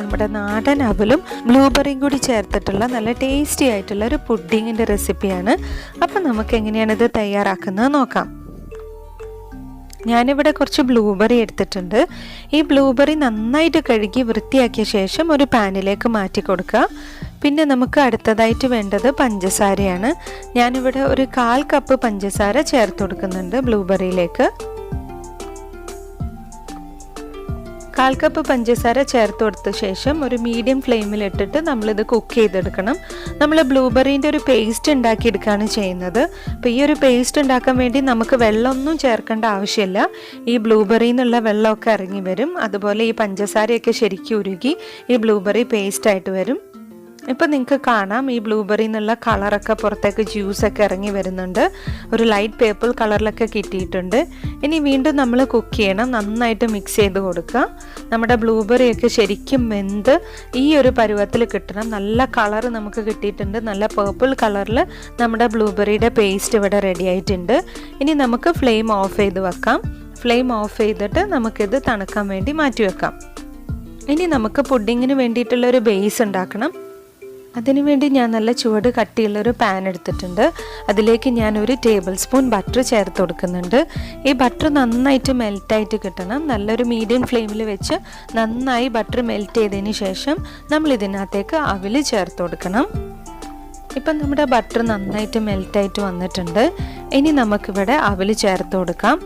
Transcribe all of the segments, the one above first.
നമ്മുടെ നാടൻ അവലും ബ്ലൂബെറിയും കൂടി ചേർത്തിട്ടുള്ള നല്ല ടേസ്റ്റി ആയിട്ടുള്ള ഒരു പുഡിങ്ങിൻ്റെ റെസിപ്പിയാണ്. അപ്പം നമുക്ക് എങ്ങനെയാണ് ഇത് തയ്യാറാക്കുന്നത് നോക്കാം. ഞാനിവിടെ കുറച്ച് ബ്ലൂബെറി എടുത്തിട്ടുണ്ട്. ഈ ബ്ലൂബെറി നന്നായിട്ട് കഴുകി വൃത്തിയാക്കിയ ശേഷം ഒരു പാനിലേക്ക് മാറ്റി കൊടുക്കുക. പിന്നെ നമുക്ക് അടുത്തതായിട്ട് വേണ്ടത് പഞ്ചസാരയാണ്. ഞാനിവിടെ ഒരു 1/4 കപ്പ് പഞ്ചസാര ചേർത്ത് കൊടുക്കുന്നുണ്ട് ബ്ലൂബെറിയിലേക്ക്. 1/4 കപ്പ് പഞ്ചസാര ചേർത്ത് കൊടുത്ത ശേഷം ഒരു മീഡിയം ഫ്ലെയിമിലിട്ടിട്ട് നമ്മളിത് കുക്ക് ചെയ്തെടുക്കണം. നമ്മൾ ബ്ലൂബെറീൻ്റെ ഒരു പേസ്റ്റ് ഉണ്ടാക്കിയെടുക്കുകയാണ് ചെയ്യുന്നത്. അപ്പോൾ ഈ ഒരു പേസ്റ്റ് ഉണ്ടാക്കാൻ വേണ്ടി നമുക്ക് വെള്ളമൊന്നും ചേർക്കേണ്ട ആവശ്യമില്ല. ഈ ബ്ലൂബെറിയിൽ നിന്നുള്ള വെള്ളമൊക്കെ ഇറങ്ങി വരും. അതുപോലെ ഈ പഞ്ചസാരയൊക്കെ ശരിക്കും ഉരുകി ഈ ബ്ലൂബെറി പേസ്റ്റായിട്ട് വരും. ഇപ്പം നിങ്ങൾക്ക് കാണാം ഈ ബ്ലൂബെറിയിൽ നിന്നുള്ള കളറൊക്കെ പുറത്തേക്ക് ജ്യൂസൊക്കെ ഇറങ്ങി വരുന്നുണ്ട്. ഒരു ലൈറ്റ് പേർപ്പിൾ കളറിലൊക്കെ കിട്ടിയിട്ടുണ്ട്. ഇനി വീണ്ടും നമ്മൾ കുക്ക് ചെയ്യണം. നന്നായിട്ട് മിക്സ് ചെയ്ത് കൊടുക്കുക. നമ്മുടെ ബ്ലൂബെറിയൊക്കെ ശരിക്കും വെന്ത് ഈ ഒരു പരുവത്തിൽ കിട്ടണം. നല്ല കളർ നമുക്ക് കിട്ടിയിട്ടുണ്ട്. നല്ല പേർപ്പിൾ കളറിൽ നമ്മുടെ ബ്ലൂബെറിയുടെ പേസ്റ്റ് ഇവിടെ റെഡി ആയിട്ടുണ്ട്. ഇനി നമുക്ക് ഫ്ലെയിം ഓഫ് ചെയ്ത് വെക്കാം. ഫ്ലെയിം ഓഫ് ചെയ്തിട്ട് നമുക്കിത് തണുക്കാൻ വേണ്ടി മാറ്റി വെക്കാം. ഇനി നമുക്ക് പുഡിങ്ങിന് വേണ്ടിയിട്ടുള്ള ഒരു ബേസ് ഉണ്ടാക്കണം. അതിനുവേണ്ടി ഞാൻ നല്ല ചുവട് കട്ടിയുള്ളൊരു പാൻ എടുത്തിട്ടുണ്ട്. അതിലേക്ക് ഞാൻ 1 ടേബിൾ സ്പൂൺ ബട്ടർ ചേർത്ത് കൊടുക്കുന്നുണ്ട്. ഈ ബട്ടർ നന്നായിട്ട് മെൽറ്റായിട്ട് കിട്ടണം. നല്ലൊരു മീഡിയം ഫ്ലെയിമിൽ വെച്ച് നന്നായി ബട്ടർ മെൽറ്റ് ചെയ്തതിന് ശേഷം നമ്മൾ ഇതിനകത്തേക്ക് അവിൽ ചേർത്ത് കൊടുക്കണം. ഇപ്പം നമ്മുടെ ബട്ടർ നന്നായിട്ട് മെൽറ്റായിട്ട് വന്നിട്ടുണ്ട്. ഇനി നമുക്കിവിടെ അവിൽ ചേർത്ത് കൊടുക്കാം.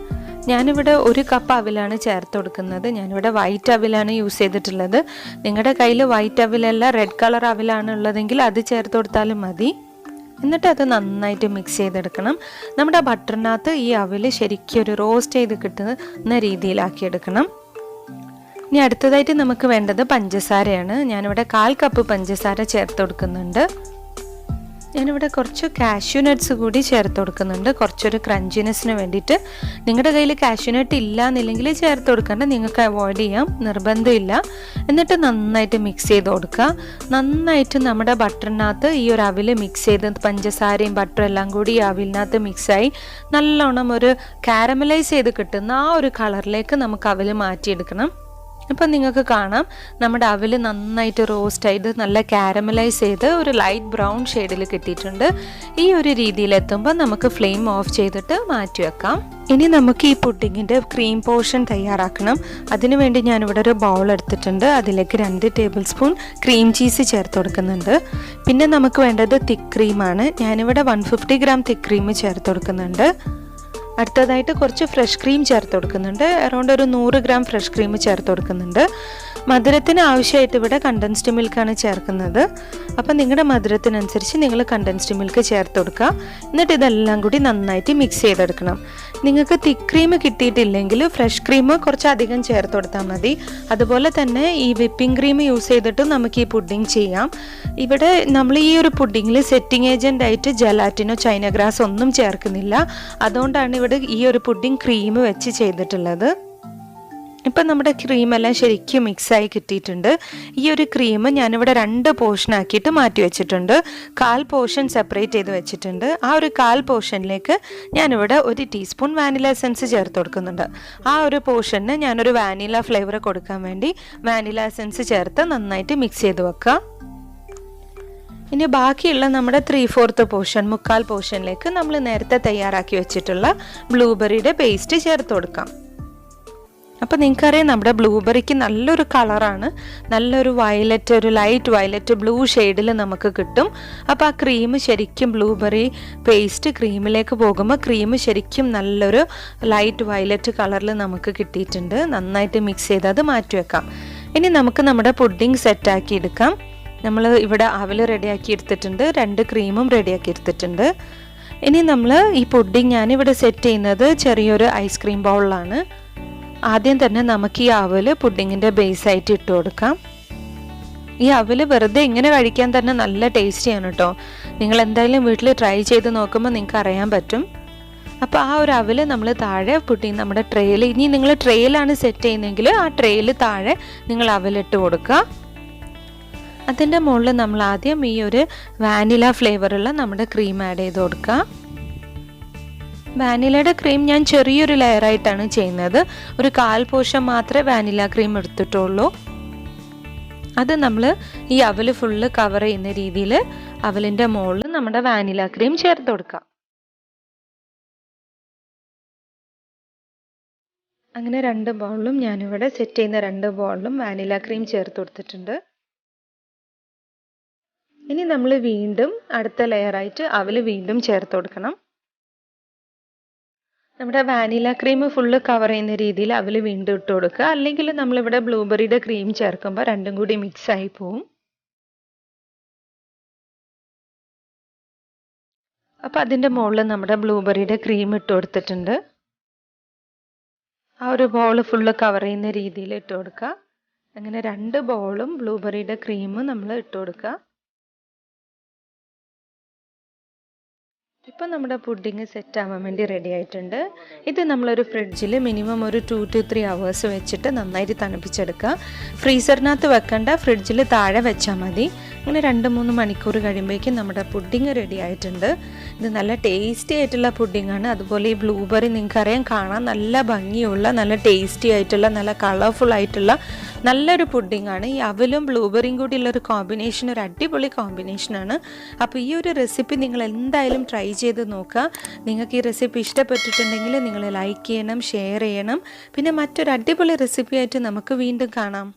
ഞാനിവിടെ 1 കപ്പ് അവിലാണ് ചേർത്ത് കൊടുക്കുന്നത്. ഞാനിവിടെ വൈറ്റ് അവിലാണ് യൂസ് ചെയ്തിട്ടുള്ളത്. നിങ്ങളുടെ കയ്യിൽ വൈറ്റ് അവിലല്ല റെഡ് കളർ അവിലാണ് ഉള്ളതെങ്കിൽ അത് ചേർത്ത് കൊടുത്താലും മതി. എന്നിട്ട് അത് നന്നായിട്ട് മിക്സ് ചെയ്തെടുക്കണം. നമ്മുടെ ബട്ടറിനകത്ത് ഈ അവിൽ ശരിക്കും ഒരു റോസ്റ്റ് ചെയ്ത് കിട്ടുന്ന രീതിയിലാക്കിയെടുക്കണം. ഇനി അടുത്തതായിട്ട് നമുക്ക് വേണ്ടത് പഞ്ചസാരയാണ്. ഞാനിവിടെ 1/4 കപ്പ് പഞ്ചസാര ചേർത്ത് കൊടുക്കുന്നുണ്ട്. ഞാനിവിടെ കുറച്ച് കാഷ്യൂ നട്ട്സ് കൂടി ചേർത്ത് കൊടുക്കുന്നുണ്ട്, കുറച്ചൊരു ക്രഞ്ചിനെസ്സിന് വേണ്ടിയിട്ട്. നിങ്ങളുടെ കയ്യിൽ കാഷ്യൂ നട്ട് ഇല്ല എന്നില്ലെങ്കിൽ ചേർത്ത് കൊടുക്കേണ്ട, നിങ്ങൾക്ക് അവോയ്ഡ് ചെയ്യാം, നിർബന്ധമില്ല. എന്നിട്ട് നന്നായിട്ട് മിക്സ് ചെയ്ത് കൊടുക്കുക. നന്നായിട്ട് നമ്മുടെ ബട്ടറിനകത്ത് ഈ ഒരു അവിൽ മിക്സ് ചെയ്ത് പഞ്ചസാരയും ബട്ടറും എല്ലാം കൂടി ഈ അവിലിനകത്ത് മിക്സായി നല്ലോണം ഒരു കാരമലൈസ് ചെയ്ത് കിട്ടുന്ന ആ ഒരു കളറിലേക്ക് നമുക്ക് അവിൽ മാറ്റിയെടുക്കണം. ഇപ്പം നിങ്ങൾക്ക് കാണാം നമ്മുടെ അവിൽ നന്നായിട്ട് റോസ്റ്റ് ചെയ്ത് നല്ല കാരമലൈസ് ചെയ്ത് ഒരു ലൈറ്റ് ബ്രൗൺ ഷെയ്ഡിൽ കിട്ടിയിട്ടുണ്ട്. ഈ ഒരു രീതിയിലെത്തുമ്പോൾ നമുക്ക് ഫ്ലെയിം ഓഫ് ചെയ്തിട്ട് മാറ്റി വെക്കാം. ഇനി നമുക്ക് ഈ പുഡിങ്ങിൻ്റെ ക്രീം പോർഷൻ തയ്യാറാക്കണം. അതിനുവേണ്ടി ഞാനിവിടെ ഒരു ബൗൾ എടുത്തിട്ടുണ്ട്. അതിലേക്ക് 2 ടേബിൾ സ്പൂൺ ക്രീം ചീസ് ചേർത്ത് കൊടുക്കുന്നുണ്ട്. പിന്നെ നമുക്ക് വേണ്ടത് തിക്ക് ക്രീമാണ്. ഞാനിവിടെ 150 ഗ്രാം തിക്ക് ക്രീം ചേർത്ത് കൊടുക്കുന്നുണ്ട്. അടുത്തതായിട്ട് കുറച്ച് ഫ്രഷ് ക്രീം ചേർത്ത് കൊടുക്കുന്നുണ്ട്. അറൗണ്ട് ഒരു 100 ഗ്രാം ഫ്രഷ് ക്രീം ചേർത്ത് കൊടുക്കുന്നുണ്ട്. മധുരത്തിന് ആവശ്യമായിട്ട് ഇവിടെ കണ്ടൻസ്ഡ് മിൽക്കാണ് ചേർക്കുന്നത്. അപ്പം നിങ്ങളുടെ മധുരത്തിനനുസരിച്ച് നിങ്ങൾ കണ്ടൻസ്ഡ് മിൽക്ക് ചേർത്ത് കൊടുക്കുക. എന്നിട്ട് ഇതെല്ലാം കൂടി നന്നായിട്ട് മിക്സ് ചെയ്തെടുക്കണം. നിങ്ങൾക്ക് തിക്ക് ക്രീം കിട്ടിയിട്ടില്ലെങ്കിൽ ഫ്രഷ് ക്രീം കുറച്ച് അധികം ചേർത്ത് കൊടുത്താൽ മതി. അതുപോലെ തന്നെ ഈ വിപ്പിംഗ് ക്രീം യൂസ് ചെയ്തിട്ട് നമുക്ക് ഈ പുഡിംഗ് ചെയ്യാം. ഇവിടെ നമ്മൾ ഈ ഒരു പുഡിങ്ങിൽ സെറ്റിംഗ് ഏജൻ്റ് ആയിട്ട് ജലാറ്റിനോ ചൈന ഗ്രാസ് ഒന്നും ചേർക്കുന്നില്ല. അതുകൊണ്ടാണ് ഇവിടെ ഈ ഒരു പുഡിംഗ് ക്രീം വെച്ച് ചെയ്തിട്ടുള്ളത്. ഇപ്പം നമ്മുടെ ക്രീമെല്ലാം ശരിക്കും മിക്സായി കിട്ടിയിട്ടുണ്ട്. ഈ ഒരു ക്രീം ഞാനിവിടെ 2 പോർഷൻ ആക്കിയിട്ട് മാറ്റി വെച്ചിട്ടുണ്ട്. 1/4 പോർഷൻ സെപ്പറേറ്റ് ചെയ്ത് വെച്ചിട്ടുണ്ട്. ആ ഒരു 1/4 പോർഷനിലേക്ക് ഞാനിവിടെ 1 ടീസ്പൂൺ വാനില എസൻസ് ചേർത്ത് കൊടുക്കുന്നുണ്ട്. ആ ഒരു പോർഷന് ഞാനൊരു വാനില ഫ്ലേവർ കൊടുക്കാൻ വേണ്ടി വാനില എസൻസ് ചേർത്ത് നന്നായിട്ട് മിക്സ് ചെയ്ത് വെക്കുക. ഇനി ബാക്കിയുള്ള നമ്മുടെ 3/4 പോർഷൻ 1/4 പോർഷനിലേക്ക് നമ്മൾ നേരത്തെ തയ്യാറാക്കി വെച്ചിട്ടുള്ള ബ്ലൂബെറിയുടെ പേസ്റ്റ് ചേർത്ത് കൊടുക്കാം. അപ്പോൾ നിങ്ങൾക്കറിയാം നമ്മുടെ ബ്ലൂബെറിക്ക് നല്ലൊരു കളറാണ്. നല്ലൊരു വയലറ്റ്, ഒരു ലൈറ്റ് വയലറ്റ് ബ്ലൂ ഷെയ്ഡിൽ നമുക്ക് കിട്ടും. അപ്പോൾ ആ ക്രീം ശരിക്കും ബ്ലൂബെറി പേസ്റ്റ് ക്രീമിലേക്ക് പോകുമ്പോൾ ക്രീം ശരിക്കും നല്ലൊരു ലൈറ്റ് വയലറ്റ് കളറിൽ നമുക്ക് കിട്ടിയിട്ടുണ്ട്. നന്നായിട്ട് മിക്സ് ചെയ്ത് അത് മാറ്റി വെക്കാം. ഇനി നമുക്ക് നമ്മുടെ പുഡിംഗ് സെറ്റാക്കി എടുക്കാം. നമ്മൾ ഇവിടെ അവിൽ റെഡിയാക്കി എടുത്തിട്ടുണ്ട്, 2 ക്രീമും റെഡിയാക്കി എടുത്തിട്ടുണ്ട്. ഇനി നമ്മൾ ഈ പുഡിംഗ് ഞാനിവിടെ സെറ്റ് ചെയ്യുന്നത് ചെറിയൊരു ഐസ്ക്രീം ബൗളിലാണ്. ആദ്യം തന്നെ നമുക്ക് ഈ അവൽ പുഡിങ്ങിൻ്റെ ബേസായിട്ട് ഇട്ട് കൊടുക്കാം. ഈ അവൽ വെറുതെ ഇങ്ങനെ കഴിക്കാൻ തന്നെ നല്ല ടേസ്റ്റിയാണ് കേട്ടോ. നിങ്ങൾ എന്തായാലും വീട്ടിൽ ട്രൈ ചെയ്ത് നോക്കുമ്പോൾ നിങ്ങൾക്ക് അറിയാൻ പറ്റും. അപ്പോൾ ആ ഒരു അവൽ നമ്മൾ താഴെ പുഡിങ് നമ്മുടെ ട്രേയിൽ, ഇനി നിങ്ങൾ ട്രേയിലാണ് സെറ്റ് ചെയ്യുന്നതെങ്കിൽ ആ ട്രേയിൽ താഴെ നിങ്ങൾ അവലിട്ട് കൊടുക്കുക. അതിൻ്റെ മുകളിൽ നമ്മൾ ആദ്യം ഈ ഒരു വാനില ഫ്ലേവറുള്ള നമ്മുടെ ക്രീം ആഡ് ചെയ്ത് കൊടുക്കുക. വാനിലയുടെ ക്രീം ഞാൻ ചെറിയൊരു ലെയറായിട്ടാണ് ചെയ്യുന്നത്. ഒരു 1/4 പോർഷൻ മാത്രമേ വാനില ക്രീം എടുത്തിട്ടുള്ളൂ. അത് നമ്മൾ ഈ അവൽ ഫുള്ള് കവർ ചെയ്യുന്ന രീതിയിൽ അവലിൻ്റെ മുകളിൽ നമ്മുടെ വാനില ക്രീം ചേർത്ത് കൊടുക്കാം. അങ്ങനെ 2 ബൗളിലും ഞാനിവിടെ സെറ്റ് ചെയ്യുന്ന 2 ബൗളിലും വാനില ക്രീം ചേർത്ത് കൊടുത്തിട്ടുണ്ട്. ഇനി നമ്മൾ വീണ്ടും അടുത്ത ലെയറായിട്ട് അവൽ വീണ്ടും ചേർത്ത് കൊടുക്കണം. നമ്മുടെ വാനില ക്രീം ഫുള്ള് കവർ ചെയ്യുന്ന രീതിയിൽ അവൽ വീണ്ടും ഇട്ട് കൊടുക്കുക. അല്ലെങ്കിൽ നമ്മളിവിടെ ബ്ലൂബെറിയുടെ ക്രീം ചേർക്കുമ്പോൾ രണ്ടും കൂടി മിക്സ് ആയി പോവും. അപ്പോൾ അതിൻ്റെ മുകളിൽ നമ്മുടെ ബ്ലൂബെറിയുടെ ക്രീം ഇട്ട് കൊടുത്തിട്ടുണ്ട്. ആ ഒരു ബോൾ ഫുള്ള് കവർ ചെയ്യുന്ന രീതിയിൽ ഇട്ട് കൊടുക്കുക. അങ്ങനെ 2 ബോളും ബ്ലൂബെറിയുടെ ക്രീം നമ്മൾ ഇട്ട് കൊടുക്കുക. ഇപ്പോൾ നമ്മുടെ പുഡിങ് സെറ്റ് ആവാൻ വേണ്ടി റെഡി ആയിട്ടുണ്ട്. ഇത് നമ്മളൊരു ഫ്രിഡ്ജിൽ മിനിമം ഒരു 2 to 3 hours വെച്ചിട്ട് നന്നായിട്ട് തണുപ്പിച്ചെടുക്കുക. ഫ്രീസറിനകത്ത് വെക്കണ്ട, ഫ്രിഡ്ജിൽ താഴെ വെച്ചാൽ മതി. അങ്ങനെ 2-3 മണിക്കൂർ കഴിയുമ്പോഴേക്കും നമ്മുടെ പുഡിങ് റെഡി ആയിട്ടുണ്ട്. ഇത് നല്ല ടേസ്റ്റി ആയിട്ടുള്ള പുഡിങ്ങാണ്. അതുപോലെ ഈ ബ്ലൂബെറി നിങ്ങൾക്കറിയാം, കാണാൻ നല്ല ഭംഗിയുള്ള, നല്ല ടേസ്റ്റി ആയിട്ടുള്ള, നല്ല കളർഫുൾ ആയിട്ടുള്ള നല്ലൊരു പുഡിങ്ങാണ്. ഈ അവലും ബ്ലൂബെറിയും കൂടി ഉള്ളൊരു കോമ്പിനേഷൻ ഒരു അടിപൊളി കോമ്പിനേഷനാണ്. അപ്പോൾ ഈ ഒരു റെസിപ്പി നിങ്ങൾ എന്തായാലും ട്രൈ ചെയ്ത് നോക്കുക. നിങ്ങൾക്ക് ഈ റെസിപ്പി ഇഷ്ടപ്പെട്ടിട്ടുണ്ടെങ്കിൽ നിങ്ങൾ ലൈക്ക് ചെയ്യണം, ഷെയർ ചെയ്യണം. പിന്നെ മറ്റൊരു അടിപൊളി റെസിപ്പി ആയിട്ട് നമുക്ക് വീണ്ടും കാണാം.